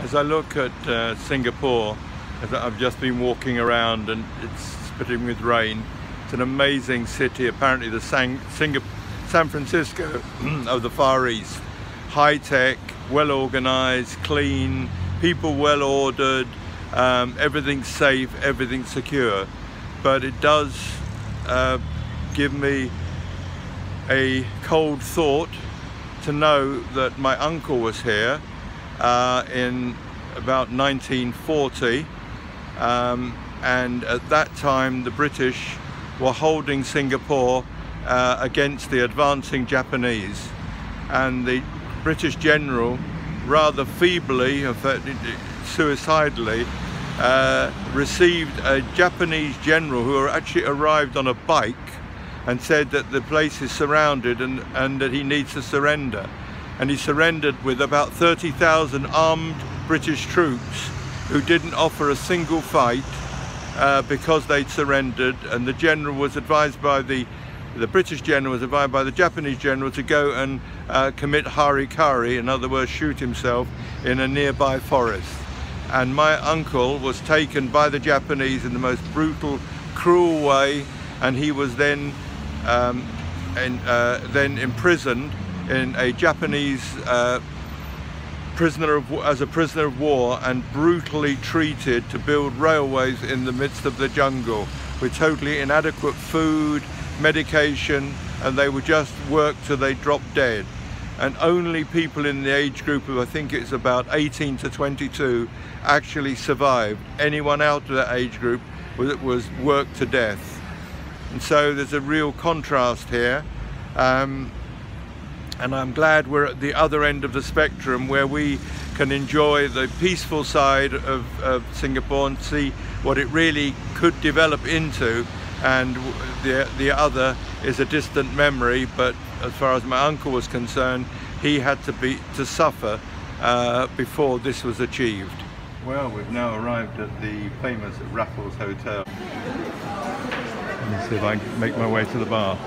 As I look at Singapore, as I've just been walking around and it's spitting with rain, it's an amazing city. Apparently the San Francisco of the Far East. High-tech, well-organized, clean, people well-ordered, everything's safe, everything's secure. But it does give me a cold thought to know that my uncle was here in about 1940, and at that time the British were holding Singapore against the advancing Japanese, and the British general, rather feebly, in fact suicidally, received a Japanese general who actually arrived on a bike and said that the place is surrounded and that he needs to surrender. And he surrendered with about 30,000 armed British troops who didn't offer a single fight because they'd surrendered. And the general was advised by the British general was advised by the Japanese general to go and commit harikari, in other words shoot himself, in a nearby forest. And my uncle was taken by the Japanese in the most brutal, cruel way, and he was then imprisoned in a Japanese prisoner of war, and brutally treated to build railways in the midst of the jungle with totally inadequate food, medication, and they would just work till they dropped dead. And only people in the age group of, I think it's about 18 to 22, actually survived. Anyone out of that age group was worked to death. And so there's a real contrast here. And I'm glad we're at the other end of the spectrum, where we can enjoy the peaceful side of Singapore and see what it really could develop into, and the other is a distant memory. But as far as my uncle was concerned, he had to suffer before this was achieved. Well, we've now arrived at the famous Raffles Hotel. Let me see if I can make my way to the bar.